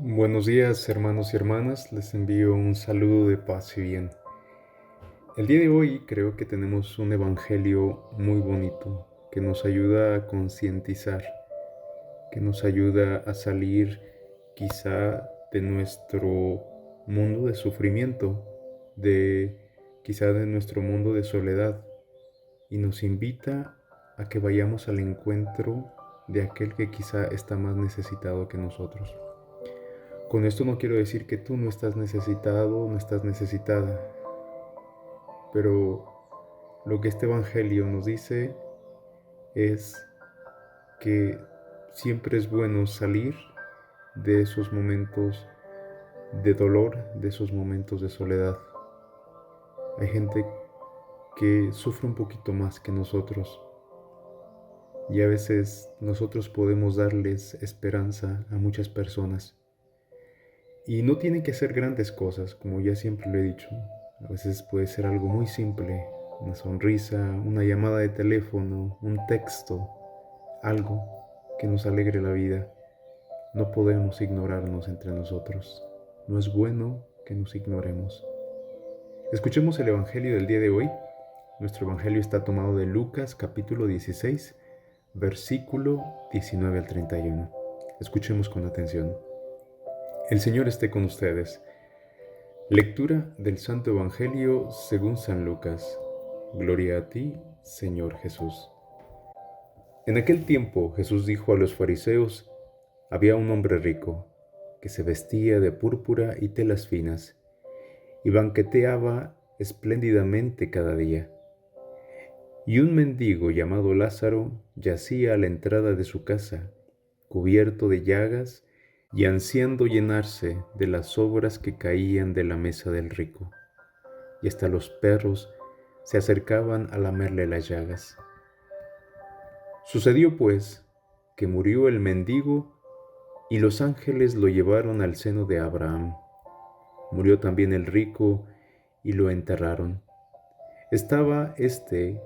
Buenos días, hermanos y hermanas, les envío un saludo de paz y bien. El día de hoy creo que tenemos un evangelio muy bonito que nos ayuda a concientizar, que nos ayuda a salir quizá de nuestro mundo de sufrimiento, quizá de nuestro mundo de soledad, y nos invita a que vayamos al encuentro de aquel que quizá está más necesitado que nosotros. Con esto no quiero decir que tú no estás necesitado, no estás necesitada, pero lo que este evangelio nos dice es que siempre es bueno salir de esos momentos de dolor, de esos momentos de soledad. Hay gente que sufre un poquito más que nosotros y a veces nosotros podemos darles esperanza a muchas personas. Y no tienen que ser grandes cosas, como ya siempre lo he dicho. A veces puede ser algo muy simple, una sonrisa, una llamada de teléfono, un texto, algo que nos alegre la vida. No podemos ignorarnos entre nosotros. No es bueno que nos ignoremos. Escuchemos el Evangelio del día de hoy. Nuestro Evangelio está tomado de Lucas capítulo 16, versículo 19 al 31. Escuchemos con atención. El Señor esté con ustedes. Lectura del Santo Evangelio según San Lucas. Gloria a ti, Señor Jesús. En aquel tiempo Jesús dijo a los fariseos: había un hombre rico, que se vestía de púrpura y telas finas, y banqueteaba espléndidamente cada día. Y un mendigo llamado Lázaro yacía a la entrada de su casa, cubierto de llagas y ansiando llenarse de las sobras que caían de la mesa del rico. Y hasta los perros se acercaban a lamerle las llagas. Sucedió pues que murió el mendigo y los ángeles lo llevaron al seno de Abraham. Murió también el rico y lo enterraron. Estaba éste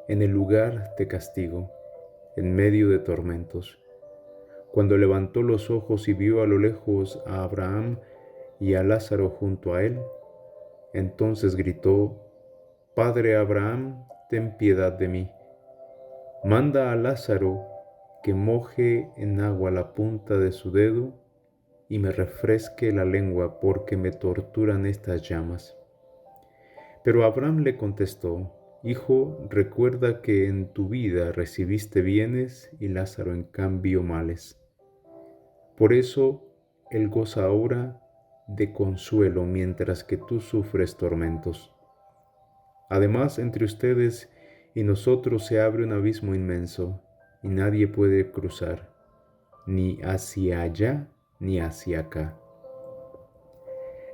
en el lugar de castigo, en medio de tormentos. Cuando levantó los ojos y vio a lo lejos a Abraham y a Lázaro junto a él, entonces gritó: Padre Abraham, ten piedad de mí. Manda a Lázaro que moje en agua la punta de su dedo y me refresque la lengua, porque me torturan estas llamas. Pero Abraham le contestó: Hijo, recuerda que en tu vida recibiste bienes y Lázaro en cambio males. Por eso él goza ahora de consuelo mientras que tú sufres tormentos. Además, entre ustedes y nosotros se abre un abismo inmenso, y nadie puede cruzar, ni hacia allá ni hacia acá.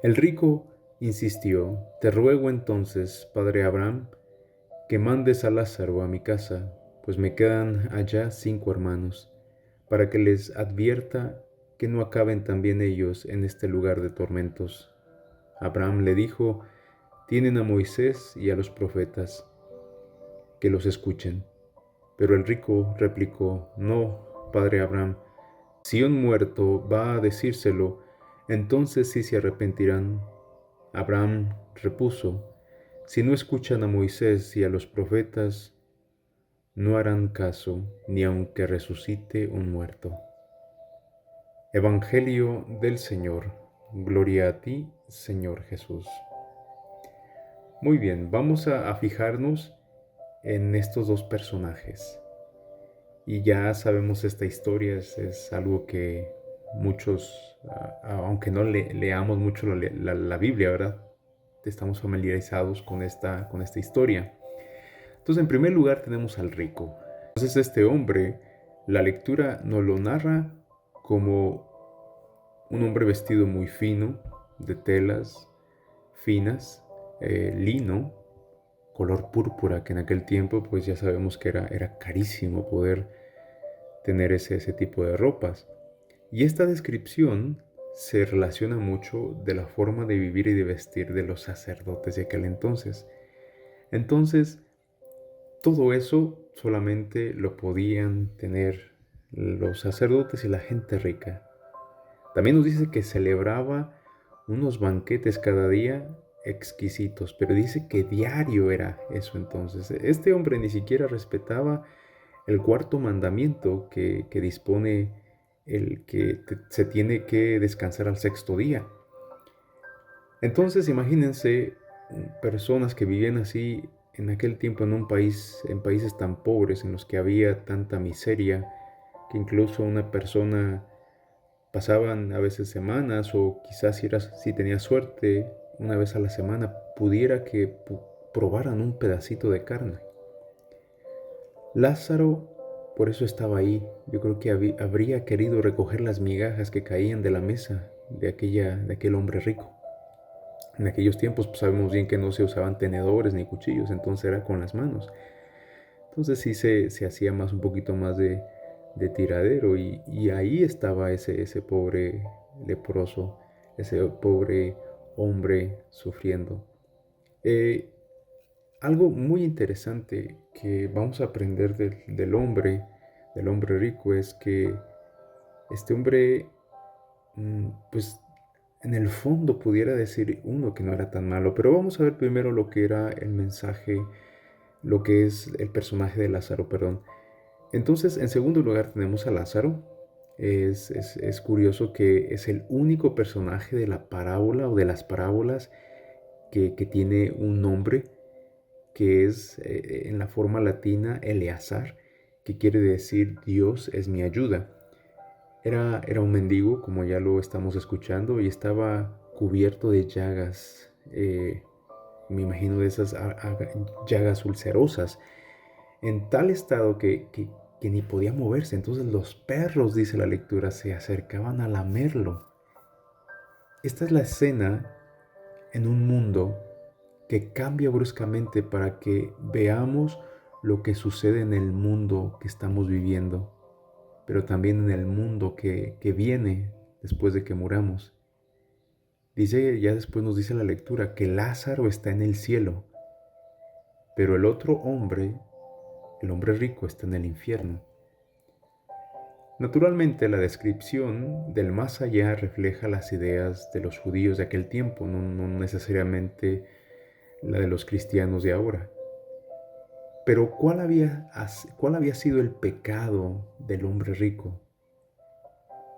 El rico insistió: Te ruego entonces, padre Abraham, que mandes a Lázaro a mi casa, pues me quedan allá 5 hermanos, para que les advierta que no acaben también ellos en este lugar de tormentos. Abraham le dijo: Tienen a Moisés y a los profetas, que los escuchen. Pero el rico replicó: No, padre Abraham, si un muerto va a decírselo, entonces sí se arrepentirán. Abraham repuso: Si no escuchan a Moisés y a los profetas, no harán caso ni aunque resucite un muerto. Evangelio del Señor. Gloria a ti, Señor Jesús. Muy bien, vamos a fijarnos en estos dos personajes. Y ya sabemos esta historia, es algo que muchos, aunque no leamos mucho la Biblia, ¿verdad? Estamos familiarizados con esta historia. Entonces, en primer lugar tenemos al rico. Entonces, este hombre, la lectura nos lo narra como un hombre vestido muy fino, de telas finas, lino, color púrpura, que en aquel tiempo pues ya sabemos que era carísimo poder tener ese tipo de ropas. Y esta descripción se relaciona mucho de la forma de vivir y de vestir de los sacerdotes de aquel entonces. Entonces, todo eso solamente lo podían tener los sacerdotes y la gente rica. También nos dice que celebraba unos banquetes cada día exquisitos, pero dice que diario era eso entonces. Este hombre ni siquiera respetaba el cuarto mandamiento que dispone el que se tiene que descansar al sexto día. Entonces imagínense personas que vivían así en aquel tiempo en un país, en países tan pobres en los que había tanta miseria, que incluso una persona pasaban a veces semanas o quizás si tenía suerte, una vez a la semana pudiera que probaran un pedacito de carne. Lázaro por eso estaba ahí. Yo creo que habría querido recoger las migajas que caían de la mesa de aquel hombre rico. En aquellos tiempos pues, sabemos bien que no se usaban tenedores ni cuchillos, entonces era con las manos. Entonces sí se hacía más un poquito más de tiradero y ahí estaba ese pobre leproso, ese pobre hombre sufriendo. Eh, Algo muy interesante que vamos a aprender del hombre rico, es que este hombre, pues en el fondo pudiera decir uno que no era tan malo, pero vamos a ver primero lo que era el mensaje, lo que es el personaje de Lázaro, perdón. Entonces, en segundo lugar tenemos a Lázaro. Es curioso que es el único personaje de la parábola o de las parábolas que tiene un nombre que es en la forma latina Eleazar, que quiere decir Dios es mi ayuda. Era un mendigo, como ya lo estamos escuchando, y estaba cubierto de llagas, me imagino de esas llagas ulcerosas, en tal estado que ni podía moverse. Entonces los perros, dice la lectura, se acercaban a lamerlo. Esta es la escena en un mundo que cambia bruscamente para que veamos lo que sucede en el mundo que estamos viviendo, pero también en el mundo que viene después de que muramos. Dice, ya después nos dice la lectura, que Lázaro está en el cielo, pero el otro hombre, el hombre rico, está en el infierno. Naturalmente, la descripción del más allá refleja las ideas de los judíos de aquel tiempo, no necesariamente la de los cristianos de ahora. Pero ¿cuál había sido el pecado del hombre rico?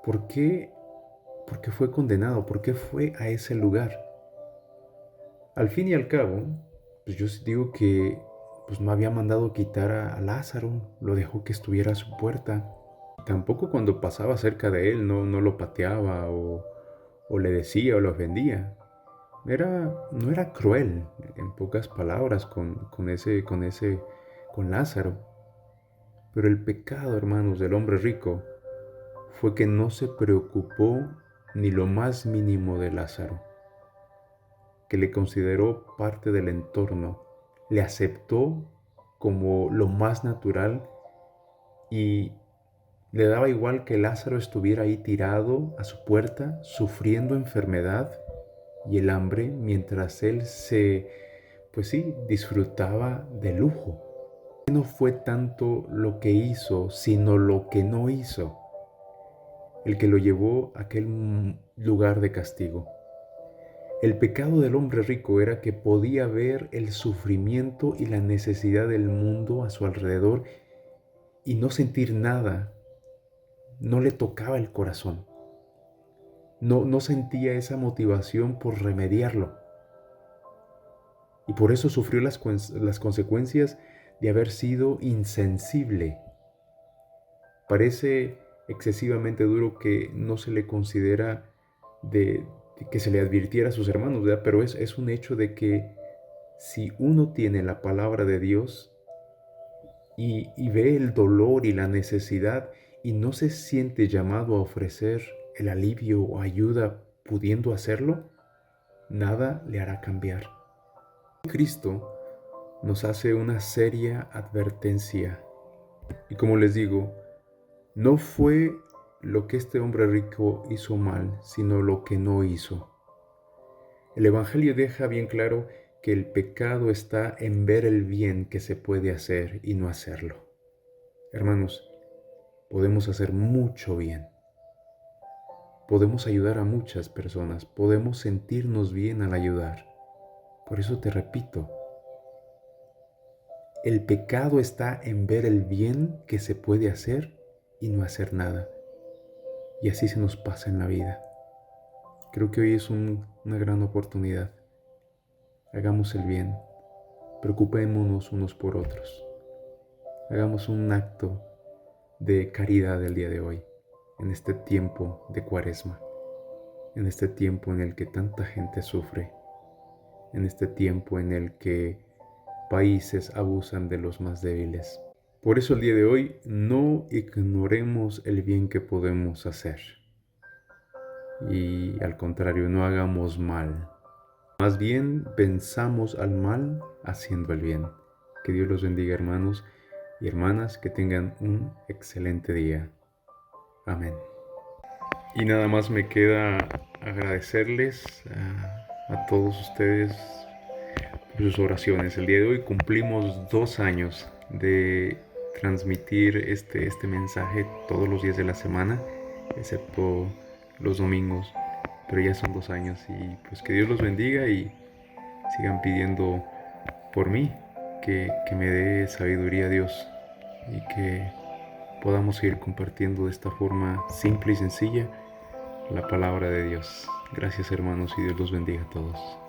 ¿Por qué fue condenado? ¿Por qué fue a ese lugar? Al fin y al cabo, pues yo digo que pues no había mandado quitar a Lázaro, lo dejó que estuviera a su puerta. Tampoco cuando pasaba cerca de él no lo pateaba o le decía o lo ofendía. No era cruel, en pocas palabras, con Lázaro. Pero el pecado, hermanos, del hombre rico fue que no se preocupó ni lo más mínimo de Lázaro, que le consideró parte del entorno, le aceptó como lo más natural y le daba igual que Lázaro estuviera ahí tirado a su puerta, sufriendo enfermedad y el hambre, mientras él pues sí, disfrutaba de lujo. No fue tanto lo que hizo, sino lo que no hizo, el que lo llevó a aquel lugar de castigo. El pecado del hombre rico era que podía ver el sufrimiento y la necesidad del mundo a su alrededor y no sentir nada. No le tocaba el corazón. No sentía esa motivación por remediarlo. Y por eso sufrió las consecuencias de haber sido insensible. Parece excesivamente duro que no se le considera de que se le advirtiera a sus hermanos, ¿verdad? Pero es un hecho de que si uno tiene la palabra de Dios y ve el dolor y la necesidad y no se siente llamado a ofrecer el alivio o ayuda pudiendo hacerlo, nada le hará cambiar. Cristo nos hace una seria advertencia. Y como les digo, no fue lo que este hombre rico hizo mal, sino lo que no hizo. El Evangelio deja bien claro que el pecado está en ver el bien que se puede hacer y no hacerlo. Hermanos, podemos hacer mucho bien. podemos ayudar a muchas personas, podemos sentirnos bien al ayudar. Por eso te repito, el pecado está en ver el bien que se puede hacer y no hacer nada. Y así se nos pasa en la vida. Creo que hoy es una gran oportunidad. Hagamos el bien, preocupémonos unos por otros. Hagamos un acto de caridad el día de hoy, en este tiempo de Cuaresma, en este tiempo en el que tanta gente sufre, en este tiempo en el que países abusan de los más débiles. Por eso el día de hoy no ignoremos el bien que podemos hacer y al contrario no hagamos mal. Más bien pensamos al mal haciendo el bien. Que Dios los bendiga, hermanos y hermanas, que tengan un excelente día. Amén. Y nada más me queda agradecerles a todos ustedes por sus oraciones. El día de hoy cumplimos 2 años de transmitir este mensaje todos los días de la semana, excepto los domingos, pero ya son 2 años y pues que Dios los bendiga y sigan pidiendo por mí, que me dé sabiduría a Dios y que podamos seguir compartiendo de esta forma simple y sencilla la palabra de Dios. Gracias, hermanos, y Dios los bendiga a todos.